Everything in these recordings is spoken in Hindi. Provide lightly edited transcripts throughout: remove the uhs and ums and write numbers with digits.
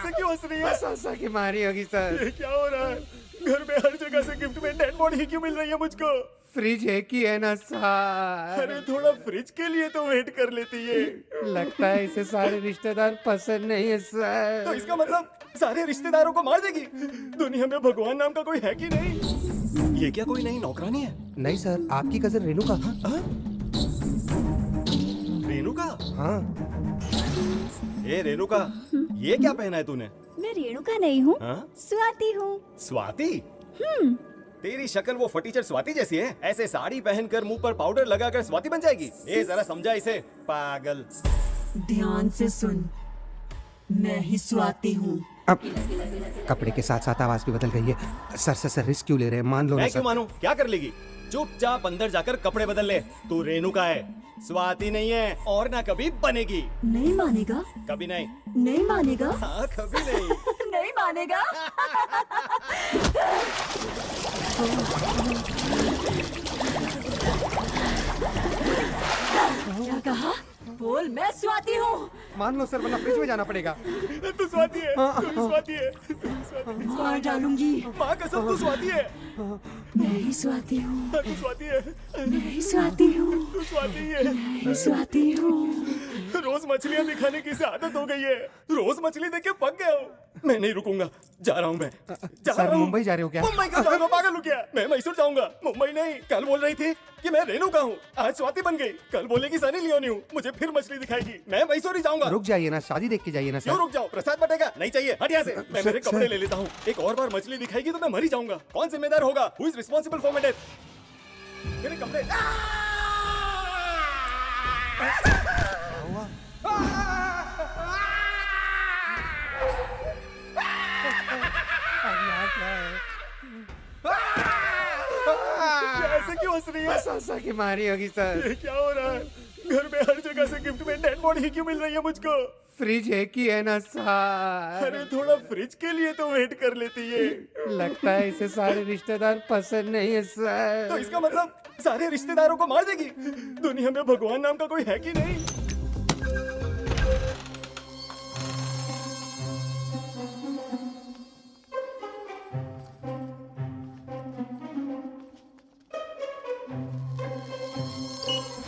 ऐसे क्यों हंस रही है? हंसा के मारी होगी सर। ये क्या हो रहा है? घर में हर जगह से गिफ्ट में डेड बॉडी क्यों मिल रही है मुझको? फ्रिज एक ही है ना सर। अरे थोड़ा फ्रिज के लिए तो वेट कर लेती है। लगता है इसे सारे रिश्तेदार पसंद नहीं है सर। तो इसका मतलब सारे रिश्तेदारों को मार देगी? दुनिया में भगवान नाम का कोई है कि नहीं? ये क्या कोई नई नौकरानी है? नहीं सर, आपकी कजन रेणुका। रेणुका? हाँ। ए रेणुका, ये क्या पहना है तूने? मैं रेणुका नहीं हूँ, हाँ? स्वाति हूँ। स्वाति? तेरी शक्ल वो फटीचर स्वाति जैसी है। ऐसे साड़ी पहनकर मुंह पर पाउडर लगाकर स्वाति बन जाएगी? ए जरा समझा इसे, पागल। ध्यान से सुन, मैं ही स्वाति हूँ। अब कपड़े के साथ साथ आवाज भी बदल गई है। सर रिस्क क्यों ले रहे हैं? मान लो ना मैं सर। क्यों मानूं? क्या कर लेगी? चुपचाप अंदर जाकर कपड़े बदल ले। तू रेणुका है, स्वाति नहीं है, और ना कभी बनेगी। नहीं मानेगा? कभी नहीं। नहीं मानेगा? हाँ, कभी नहीं। नहीं मानेगा? क्या कहा? बोल, मैं स्वाति हूँ। मान लो सर, वरना फ्रिज में जाना पड़ेगा। तू स्वाति है, तू ही स्वाति है। मार डालूंगी। माँ कसम, तू स्वाति है। मैं ही स्वाति हूँ। तू स्वाति है। मैं ही स्वाति हूँ। तू स्वाति है। मैं ही स्वाति हूँ। रोज मछलियाँ दिखाने की इसे आदत हो गई है। रोज मछली देख के पक गया हूँ। मैं नहीं रुकूंगा, जा रहा हूँ मैं। जा सर रहा हूँ। मुंबई जा रहे हो क्या? मुंबई क्यों जाऊंगा? पागल हो क्या? मैं मैसूर जाऊंगा, मुंबई नहीं। कल बोल रही थी कि मैं रेणुका हूँ, आज स्वाति बन गई। कल बोलेगी सनी लियोनी हूँ, मुझे फिर मछली दिखाएगी। मैं मैसूर ही जाऊंगा। रुक जाइए ना, शादी देख के जाइए ना क्यों सर। रुक जाओ? प्रसाद बटेगा? नहीं चाहिए, हट यहाँ से। मैं मेरे कपड़े ले लेता हूँ। एक और बार मछली दिखाएगी तो मैं मर ही जाऊंगा। कौन जिम्मेदार होगा? Who is responsible for my death? मेरे कपड़े। ऐसे क्यों हंस रही है? हंसा के मारी होगी सर। ये क्या हो रहा है? घर में हर जगह से गिफ्ट में डेड बॉडी क्यों मिल रही है मुझको? फ्रिज एक ही है ना सर। अरे थोड़ा फ्रिज के लिए तो वेट कर लेती है। लगता है इसे सारे रिश्तेदार पसंद नहीं है सर। तो इसका मतलब सारे रिश्तेदारों को मार देगी? दुनिया में भगवान नाम का कोई है कि नहीं?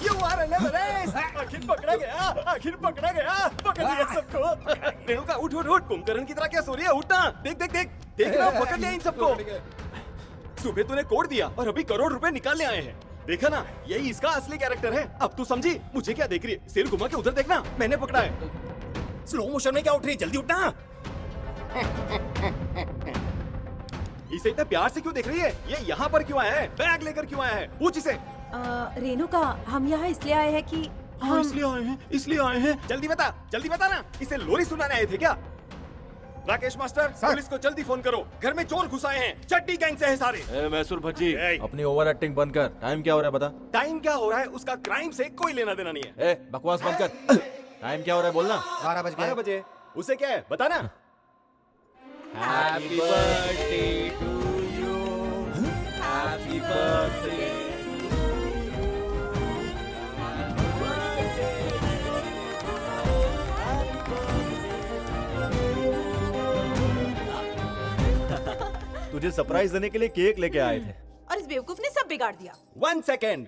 You are another ace! आखिर पकड़ा गया, आखिर पकड़ा गया, पकड़ लिया सबको। रेणुका उठ उठ उठ, कुंभकर्ण की तरह क्या सो रही है? उठना, देख देख देख, देख ना, पकड़ लिया इन सबको। सुबह तूने कोड दिया और अभी करोड़ रुपए निकालने आए हैं। देखा ना, यही इसका असली कैरेक्टर है। अब तू समझी? मुझे क्या देख रही है? सिर घुमा के उधर देखना, मैंने पकड़ा है। स्लो मोशन में क्या उठ रही है? जल्दी उठना। इसे इतना प्यार से क्यों देख रही है? ये यहाँ पर क्यों आया है? बैग लेकर क्यों आया है? पूछ इसे। रेणुका, हम यहाँ इसलिए आए हैं कि हाँ, इसलिए आए हैं। जल्दी बता ना। इसे लोरी सुनाने आए थे क्या? राकेश मास्टर, पुलिस को जल्दी फोन करो। घर में चोर घुस आए हैं, चड्डी गैंग से है सारे। मैसूर भज्जी, ए। अपनी ओवर एक्टिंग बंद कर। टाइम क्या हो रहा है बता। टाइम क्या हो रहा है उसका क्राइम से कोई लेना देना नहीं है। बकवास बंद कर। टाइम क्या हो रहा है बोलना। 12 बज 12 गए। बजे। उसे क्या है बता ना। Happy birthday to you, happy birthday. तुझे सरप्राइज देने के लिए केक लेके आए थे। और इस बेवकूफ ने सब बिगाड़ दिया। 1 सेकेंड।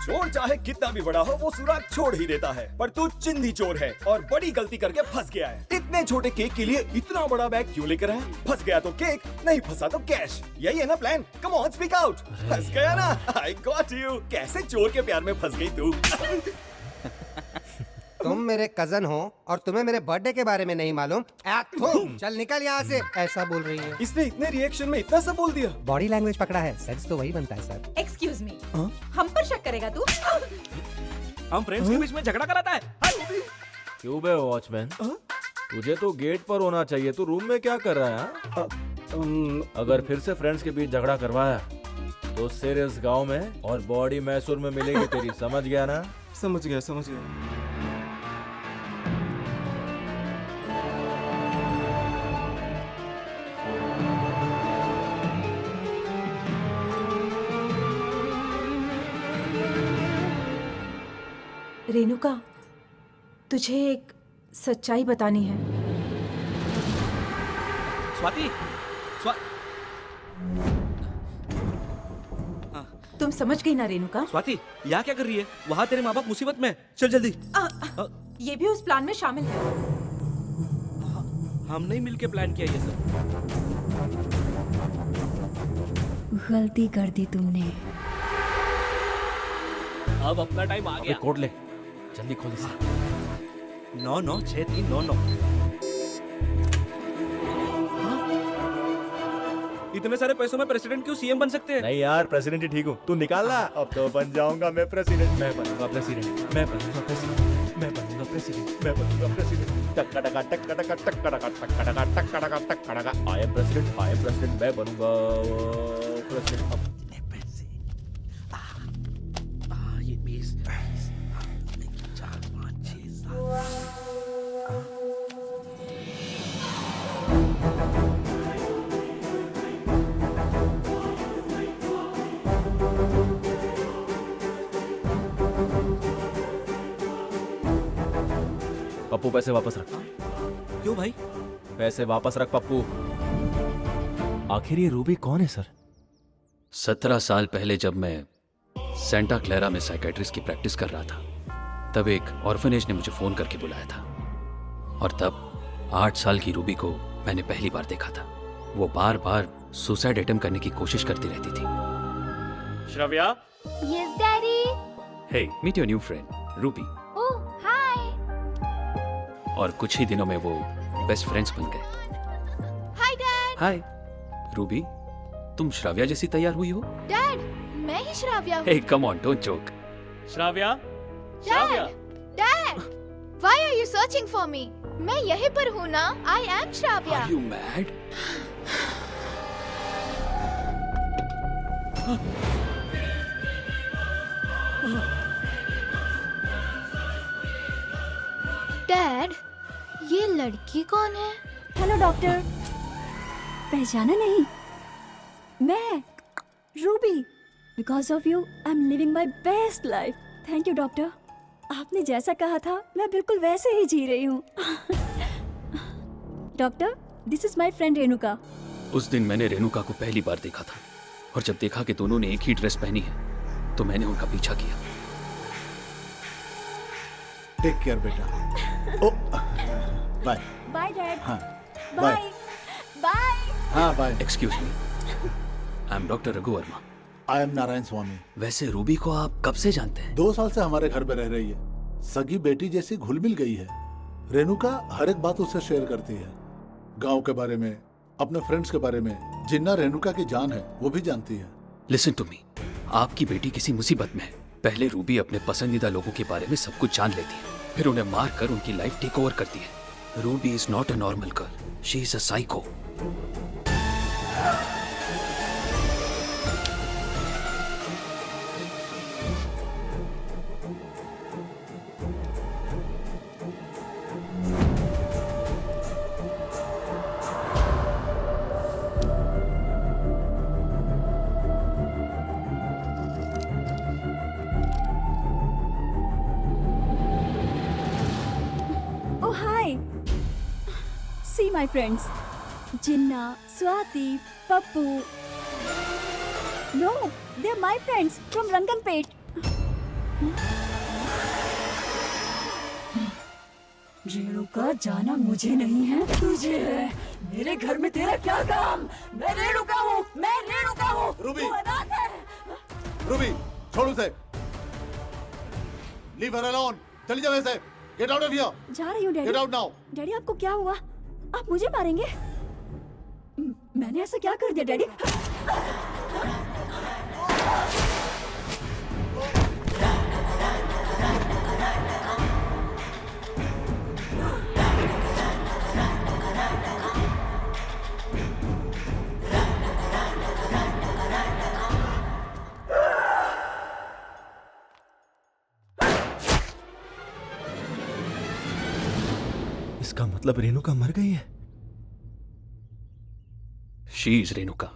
चोर चाहे कितना भी बड़ा हो, वो सुराग छोड़ ही देता है। पर तू चिंधी चोर है और बड़ी गलती करके फंस गया है। इतने छोटे केक के लिए इतना बड़ा बैग क्यों लेकर आया? फंस गया तो केक, नहीं फंसा तो कैश। यही है ना plan? Come on speak out. फंस गया ना? I got you. कैसे चोर के प्यार में फंस गई तू? तुम मेरे कजन हो और तुम्हें मेरे बर्थडे के बारे में नहीं मालूम? चल निकल यहाँ से। ऐसा बोल रही है। इसने इतने रिएक्शन में इतना सब बोल दिया। बॉडी लैंग्वेज पकड़ा है, सेंस तो वही बनता है सर। एक्सक्यूज मी, हम पर शक करेगा तू? हम फ्रेंड्स के बीच में झगड़ा कराता है। क्यों बे वॉचमैन, तुझे तो गेट पर होना चाहिए। तू रूम में क्या कर रहा है? अगर फिर से फ्रेंड्स के बीच झगड़ा करवाया तो सिर इस गांव में और बॉडी मैसूर में मिलेगी तेरी। समझ गया ना? समझ गया। रेणुका, तुझे एक सच्चाई बतानी है। स्वाति, तुम समझ गई ना रेणुका? स्वाति, यहाँ क्या कर रही है? वहाँ तेरे माँ बाप मुसीबत में हैं। चल जल्दी। ये भी उस प्लान में शामिल है। हम नहीं मिलके प्लान किया ये सब। गलती कर दी तुमने। अब अपना टाइम आ अबे गया। कोड ले, जल्दी खोल इसे। 996399। इतने सारे पैसों में प्रेसिडेंट क्यों सीएम बन सकते हैं? नहीं यार, प्रेसिडेंट ही ठीक हूँ। तू निकाल ना। अब तो बन जाऊंगा मैं प्रेसिडेंट। मैं बनूंगा प्रेसिडेंट। मैं बनूंगा प्रेसिडेंट। मैं बनूंगा प्रेसिडेंट। मैं बनूंगा प्रेसिडेंट। टक्का टका टक्का टका टक्का टका टक्का टका टक्का टका टक्का टका। I am president. I am president. मैं बनूंगा प्रेसिडेंट। अपने पैसे। ये 20 4 5 6 7। पप्पू पैसे वापस रख। क्यों भाई? पैसे वापस रख पप्पू। आखिर ये रूबी कौन है सर? 17 साल पहले जब मैं सेंटा क्लेरा में साइकेट्रिस्ट की प्रैक्टिस कर रहा था, तब एक ऑर्फनेज ने मुझे फोन करके बुलाया था। और तब 8 साल की रूबी को मैंने पहली बार देखा था। वो बार बार सुसाइड अटेम्प्ट करने की कोशिश करती रहती थी। Shravya, yes daddy. Hey, meet your new friend Ruby. Oh hi. और कुछ ही दिनों में वो बेस्ट फ्रेंड्स बन गए। Hi dad. हाय रूबी, तुम श्राव्या जैसी तैयार हुई हो। डैड मैं ही श्राव्या हूँ। Hey come on, don't joke. Shravya, Shravya. Dad why are you searching for me? मैं यहीं पर हूँ ना। I am Shravya. Are you mad? Dad ये लड़की कौन है? हेलो डॉक्टर, पहचाना नहीं? मैं Ruby. Because of you I am living my best life. Thank you doctor, आपने जैसा कहा था मैं बिल्कुल वैसे ही जी रही हूँ। Doctor, this is my friend Renuka. उस दिन मैंने रेणुका को पहली बार देखा था, और जब देखा कि दोनों ने एक ही ड्रेस पहनी है तो मैंने उनका पीछा किया। टेक केयर बेटा। Oh bye. Bye dad. हाँ बाय बाय। हाँ bye. Excuse me, I am doctor Raghu Varma. I am Narayan Swamy. वैसे रूबी को आप कब से जानते हैं? 2 साल से हमारे घर में रह रही है। सगी बेटी जैसी घुल मिल गई है। रेणुका हर एक बात उससे शेयर करती है, गांव के बारे में, अपने फ्रेंड्स के बारे में। जिन्ना रेणुका की जान है वो भी जानती है। लिसन टू मी, आपकी बेटी किसी मुसीबत में है। पहले रूबी अपने पसंदीदा लोगों के बारे में सब कुछ जान लेती है, फिर उन्हें मार कर उनकी लाइफ टेक ओवर करती है। Ruby is not a normal girl, she is a psycho. Oh hi. See my friends. Jinna, Swati, Pappu. No, they're my friends from Ranganpet. Renuka, जाना मुझे नहीं है, तुझे है। मेरे घर में तेरा क्या काम? मैं रेणुका हूँ, मैं रेणुका हूँ। रूबी। तू अनाथ है। रूबी छोड़ उसे। Leave her alone. चली जाओ ऐसे। Get out of here. जा रही हूँ get daddy. Out now. Daddy आपको क्या हुआ? आप मुझे मारेंगे? मैंने ऐसा क्या कर दिया डैडी? इसका मतलब रेणुका मर गई है। She is Renuka,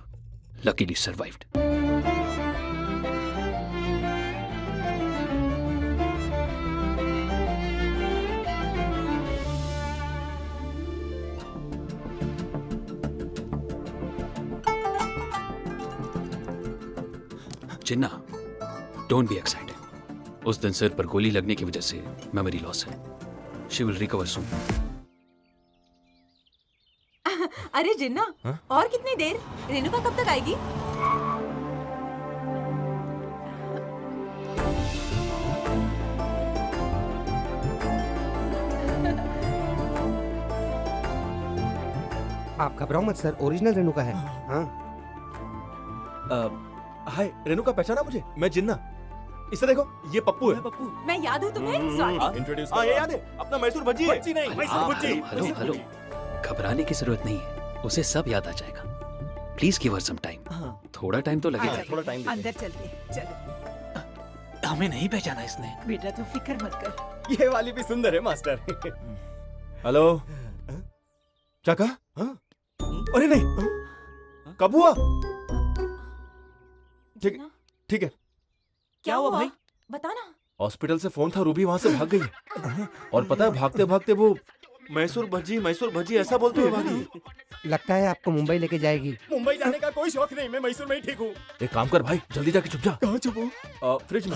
luckily survived. Jinnah, don't be excited. उस दिन सिर पर गोली लगने की वजह से मेमोरी लॉस है। She will recover soon. अरे जिन्ना, और कितनी देर? रेणुका कब तक आएगी? आप घबराओ मत सर, ओरिजिनल रेणुका है। हाँ हाय रेणुका, पहचाना मुझे? मैं जिन्ना। इसे देखो, ये पप्पू है। पप्पू मैं याद हूँ तुम्हें? स्वाति। इंट्रोड्यूस हाँ ये याद है, अपना मैसूर भज्जी है। बच्ची नहीं, मैसूर भुज्जी। हेलो हेलो, घबराने की जरूरत नहीं है, उसे सब याद आ जाएगा। Please give her some time. थोड़ा टाइम तो लगेगा। थोड़ा टाइम अंदर चलते, चलो। हमें नहीं पहचाना इसने। बेटा तू फिक्र मत कर। ये वाली भी सुंदर है मास्टर। हेलो, क्या कहा? अरे नहीं, कब हुआ? ठीक है। क्या हुआ भाई? बताना। हॉस्पिटल से फोन था, रूबी वहां से भाग गई है। और पता है, भागते भागते वो मैसूर भज्जी ऐसा बोलते हुए भागी। लगता है आपको मुंबई लेके जाएगी। मुंबई जाने का कोई शौक नहीं, मैं मैसूर में ही ठीक हूँ। एक काम कर भाई, जल्दी जाके छुप जा। कहाँ छुपूं? फ्रिज में।